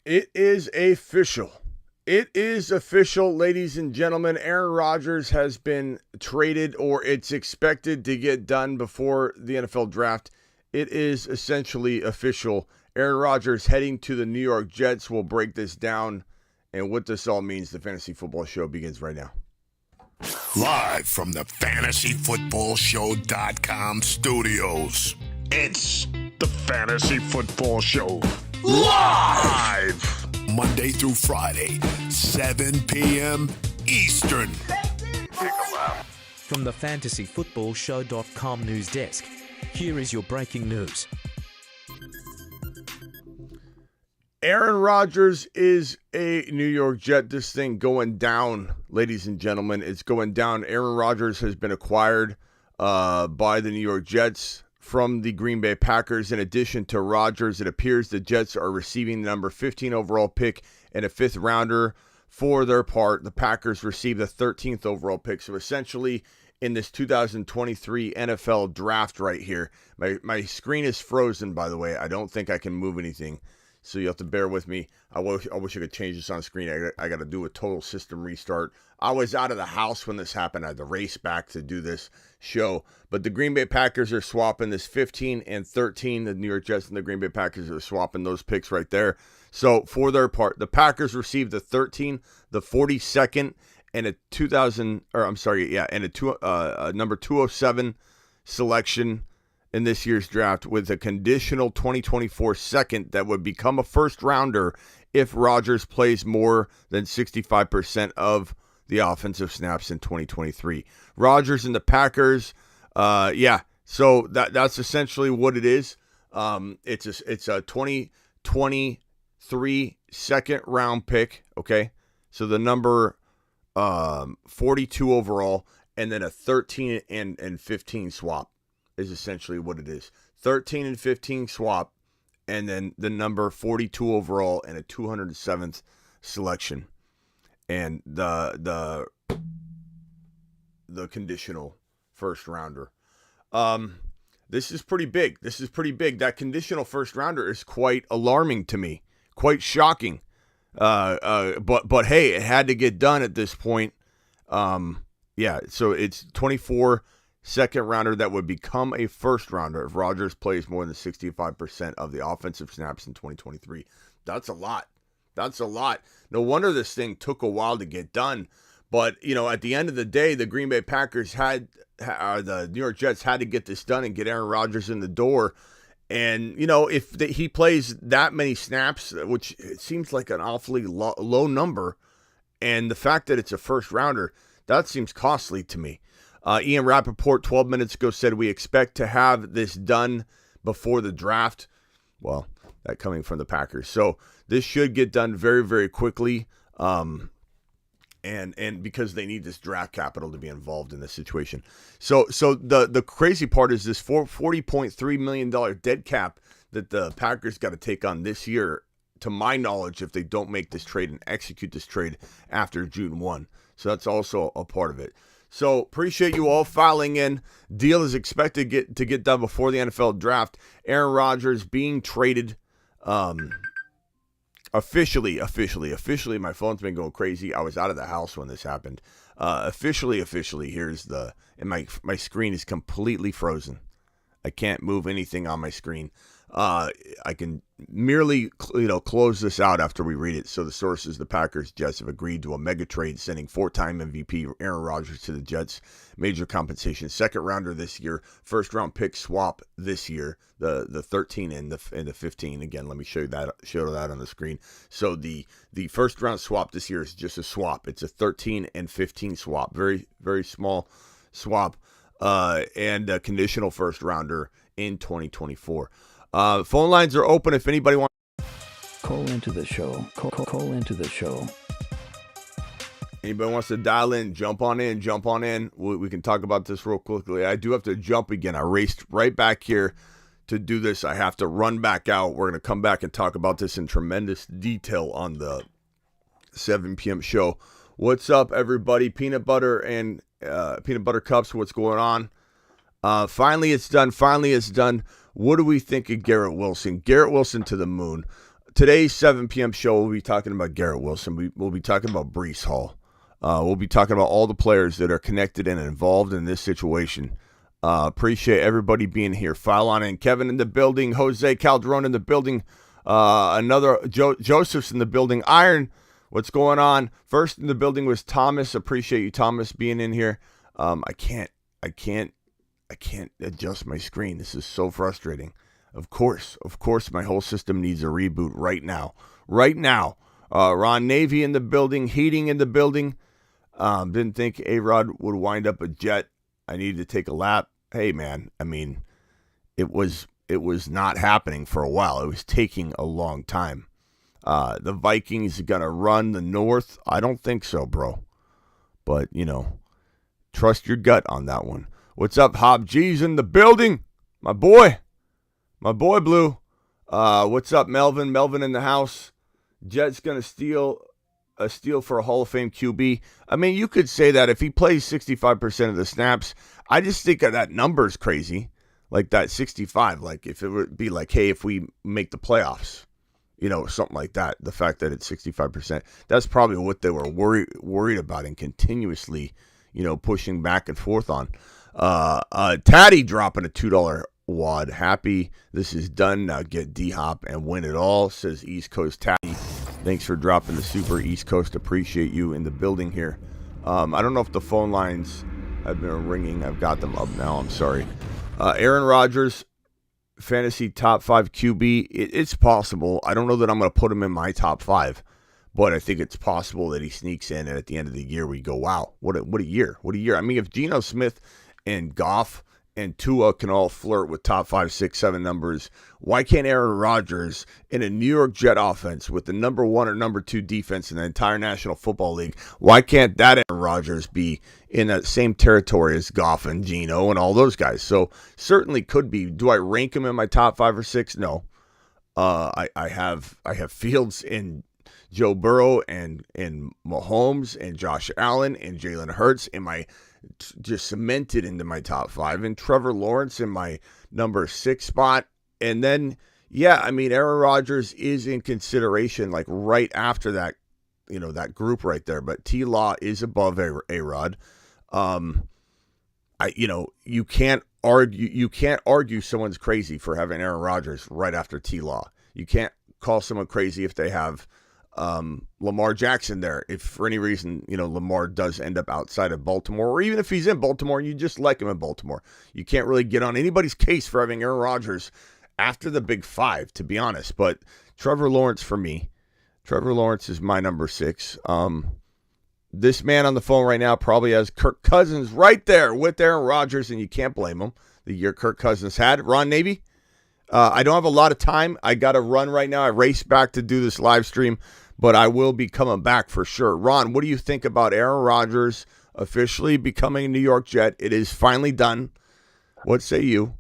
It is official. It is official, ladies and gentlemen. Aaron Rodgers has been traded, or it's expected to get done before the NFL draft. It is essentially official. Aaron Rodgers heading to the New York Jets. We'll break this down and what this all means. The Fantasy Football Show begins right now. Live from the FantasyFootballShow.com studios, it's the Fantasy Football Show. Live! Monday through Friday, 7 p.m. Eastern. From the FantasyFootballShow.com news desk, here is your breaking news. Aaron Rodgers is a New York Jet. This thing going down, ladies and gentlemen. It's going down. Aaron Rodgers has been acquired by the New York Jets from the Green Bay Packers. In addition to Rodgers, it appears the Jets are receiving the number 15 overall pick and a fifth rounder. For their part, the Packers received the 13th overall pick. So essentially, in this 2023 NFL draft right here, my screen is frozen, by the way. I don't think I can move anything, so you have to bear with me. I wish I could change this on screen. I got to do a total system restart. I was out of the house when this happened. I had to race back to do this show. But the Green Bay Packers are swapping this 15 and 13. The New York Jets and the Green Bay Packers are swapping those picks right there. So for their part, the Packers received the 13, the 42nd, and a number 207 selection in this year's draft, with a conditional 2024 second that would become a first rounder if Rodgers plays more than 65% of the offensive snaps in 2023. Rodgers and the Packers, so that's essentially what it is. It's a 2023 second round pick, okay? So the number 42 overall, and then a 13 and 15 swap is essentially what it is. 13 and 15 swap, and then the number 42 overall and a 207th selection, and the conditional first rounder. This is pretty big. That conditional first rounder is quite alarming to me, quite shocking. But hey, it had to get done at this point. So it's 24 second rounder that would become a first rounder if Rodgers plays more than 65% of the offensive snaps in 2023. That's a lot. No wonder this thing took a while to get done. But, at the end of the day, the Green Bay Packers the New York Jets had to get this done and get Aaron Rodgers in the door. And, if he plays that many snaps, which it seems like an awfully low number, and the fact that it's a first rounder, that seems costly to me. Ian Rappaport 12 minutes ago said we expect to have this done before the draft. Well, that coming from the Packers. So this should get done very, very quickly. And because they need this draft capital to be involved in this situation. So the crazy part is this $40.3 million dead cap that the Packers got to take on this year, to my knowledge, if they don't make this trade and execute this trade after June 1. So that's also a part of it. So appreciate you all filing in. Deal is expected to get done before the NFL draft. Aaron Rodgers being traded officially. My phone's been going crazy. I was out of the house when this happened. Officially, here's and my screen is completely frozen. I can't move anything on my screen. I can merely, close this out after we read it. So the sources, the Packers, Jets have agreed to a mega trade, sending 4-time MVP Aaron Rodgers to the Jets. Major compensation, second rounder this year, first round pick swap this year, the 13 and the 15. Again, let me show that on the screen. So the first round swap this year is just a swap. It's a 13 and 15 swap, very, very small swap, and a conditional first rounder in 2024. Phone lines are open if anybody wants. Call into the show. Call into the show. Anybody wants to dial in, jump on in. We can talk about this real quickly. I do have to jump again. I raced right back here to do this. I have to run back out. We're going to come back and talk about this in tremendous detail on the 7 p.m. show. What's up, everybody? Peanut butter and peanut butter cups. What's going on? Finally, it's done. What do we think of Garrett Wilson? Garrett Wilson to the moon. today's 7 p.m. show, we'll be talking about Garrett Wilson. We'll be talking about Breece Hall. We'll be talking about all the players that are connected and involved in this situation. Appreciate everybody being here. File on in. Kevin in the building. Jose Calderon in the building. Another Joseph's in the building. Iron, what's going on? First in the building was Thomas. Appreciate you, Thomas, being in here. I can't adjust my screen. This is so frustrating. Of course, my whole system needs a reboot right now. Ron Navy in the building. Heating in the building. Didn't think A-Rod would wind up a Jet. I needed to take a lap. Hey, man, I mean, it was not happening for a while. It was taking a long time. The Vikings are going to run the North? I don't think so, bro. But, trust your gut on that one. What's up, Hob G's in the building? My boy Blue. What's up, Melvin? Melvin in the house. Jet's going to steal for a Hall of Fame QB. I mean, you could say that if he plays 65% of the snaps. I just think that number's crazy. Like that 65. Like if it would be like, hey, if we make the playoffs, something like that. The fact that it's 65%. That's probably what they were worried about and continuously, pushing back and forth on. Taddy dropping a $2 wad. Happy this is done. Now get D-Hop and win it all, says East Coast Taddy. Thanks for dropping the super East Coast. Appreciate you in the building here. I don't know if the phone lines have been ringing. I've got them up now. I'm sorry. Aaron Rodgers, fantasy top 5 QB. It's possible. I don't know that I'm going to put him in my top 5, but I think it's possible that he sneaks in, and at the end of the year we go, wow, what a year. What a year. I mean, if Geno Smith and Goff and Tua can all flirt with top 5, 6, 7 numbers, why can't Aaron Rodgers in a New York Jet offense with the number 1 or number 2 defense in the entire National Football League, why can't that Aaron Rodgers be in that same territory as Goff and Geno and all those guys? So certainly could be. Do I rank him in my top 5 or 6? No. I have Fields and Joe Burrow and Mahomes and Josh Allen and Jalen Hurts in my just cemented into my top 5, and Trevor Lawrence in my number 6 spot. And then, Aaron Rodgers is in consideration, like right after that, that group right there. But T-Law is above A-Rod. You can't argue someone's crazy for having Aaron Rodgers right after T-Law. You can't call someone crazy if they have Lamar Jackson there. If for any reason, Lamar does end up outside of Baltimore, or even if he's in Baltimore and you just like him in Baltimore, you can't really get on anybody's case for having Aaron Rodgers after the big 5, to be honest. But Trevor Lawrence for me. Trevor Lawrence is my number 6. This man on the phone right now probably has Kirk Cousins right there with Aaron Rodgers, and you can't blame him. The year Kirk Cousins had. Ron Navy? I don't have a lot of time. I got to run right now. I race back to do this live stream, but I will be coming back for sure. Ron, what do you think about Aaron Rodgers officially becoming a New York Jet? It is finally done. What say you?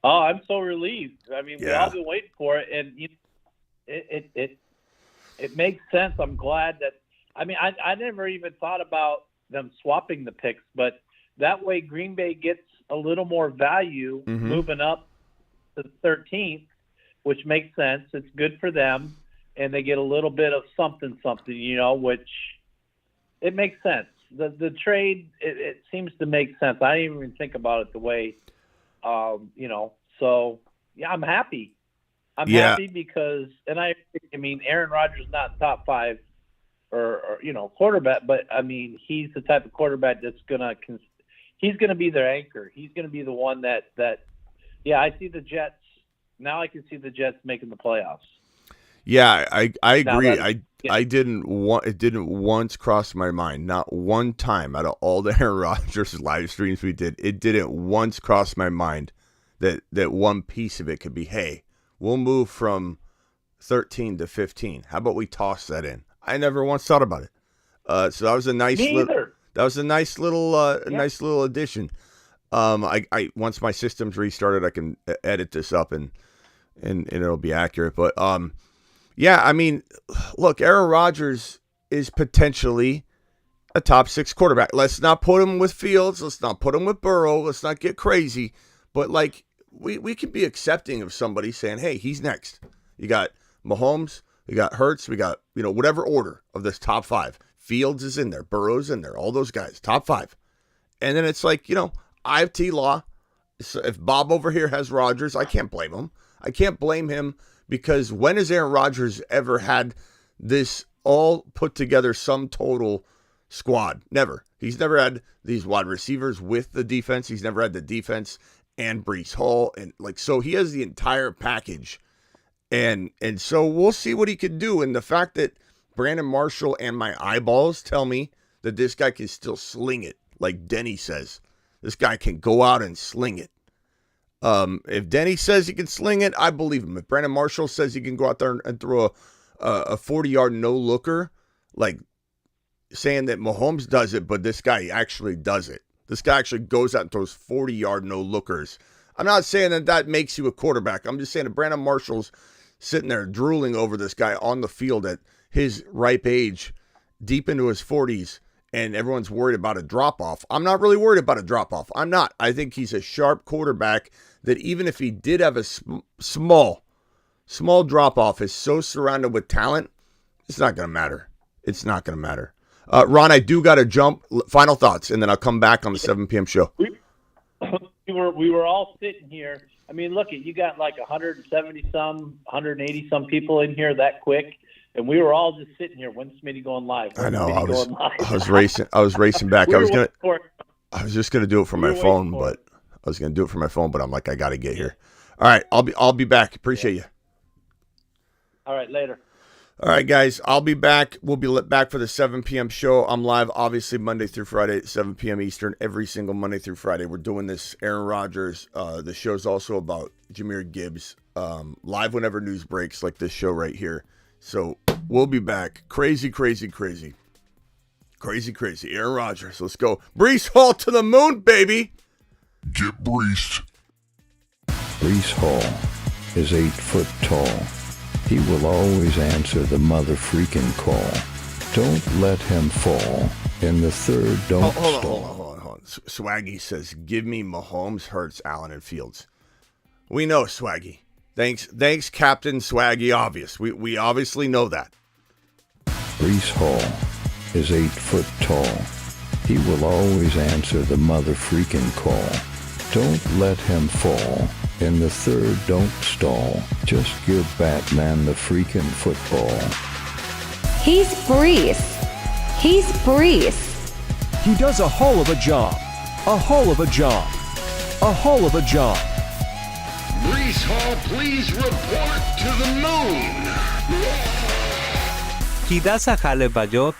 Oh, I'm so relieved. I mean, we've all been waiting for it, and it makes sense. I'm glad that. I mean, I never even thought about them swapping the picks, but that way Green Bay gets a little more value moving up to the 13th, which makes sense. It's good for them, and they get a little bit of something, which it makes sense. The trade, it seems to make sense. I didn't even think about it the way, So, I'm happy. I'm happy because, I mean, Aaron Rodgers is not top 5 or quarterback, but I mean, he's the type of quarterback that's he's going to be their anchor. He's going to be the one that I see the Jets. Now I can see the Jets making the playoffs. Yeah, I agree. It didn't once cross my mind. Not one time out of all the Aaron Rodgers live streams we did, it didn't once cross my mind that one piece of it could be, hey, we'll move from 13 to 15. How about we toss that in? I never once thought about it. So that was a nice nice little addition. I once my system's restarted, I can edit this up and it'll be accurate. But I mean, look, Aaron Rodgers is potentially a top 6 quarterback. Let's not put him with Fields. Let's not put him with Burrow. Let's not get crazy. But like we can be accepting of somebody saying, hey, he's next. You got Mahomes, we got Hurts, we got, whatever order of this top 5. Fields is in there, Burrow's in there, all those guys, top 5. And then it's like, I have T-Law. So if Bob over here has Rodgers, I can't blame him. I can't blame him because when has Aaron Rodgers ever had this all put together sum total squad? Never. He's never had these wide receivers with the defense. He's never had the defense and Breece Hall. And so he has the entire package. And so we'll see what he can do. And the fact that Brandon Marshall and my eyeballs tell me that this guy can still sling it, like Denny says. This guy can go out and sling it. If Denny says he can sling it, I believe him. If Brandon Marshall says he can go out there and throw a 40-yard no-looker, like saying that Mahomes does it, but this guy actually does it. This guy actually goes out and throws 40-yard no-lookers. I'm not saying that makes you a quarterback. I'm just saying that Brandon Marshall's sitting there drooling over this guy on the field at his ripe age, deep into his 40s, and everyone's worried about a drop-off. I'm not really worried about a drop-off. I'm not. I think he's a sharp quarterback that even if he did have a small drop-off, is so surrounded with talent, it's not going to matter. It's not going to matter. Ron, I do got to jump. Final thoughts, and then I'll come back on the 7 p.m. show. We were all sitting here. I mean, look, you got like 170-some, 180-some people in here that quick. And we were all just sitting here. When's Smitty going live? I know. I was racing back. I was just gonna do it from my phone, but I'm like, I got to get here. All right, I'll be back. Appreciate you. All right, later. All right, guys, I'll be back. We'll be back for the 7 p.m. show. I'm live, obviously, Monday through Friday at 7 p.m. Eastern, every single Monday through Friday. We're doing this Aaron Rodgers. The show's also about Jahmyr Gibbs, live whenever news breaks, like this show right here. So we'll be back. Crazy. Aaron Rodgers. Let's go. Breece Hall to the moon, baby. Get Breece. Breece Hall is 8 foot tall. He will always answer the mother freaking call. Don't let him fall. In the third, don't stall. Hold on. Swaggy says, give me Mahomes, Hurts, Allen, and Fields. We know, Swaggy. Thanks, Captain Swaggy. Obvious. We obviously know that. Breece Hall is 8 foot tall. He will always answer the mother freaking call. Don't let him fall. In the third, don't stall. Just give Batman the freaking football. He's Breece. He does a whole of a job. Breece Hall, please report to the moon. He does a hell of a job.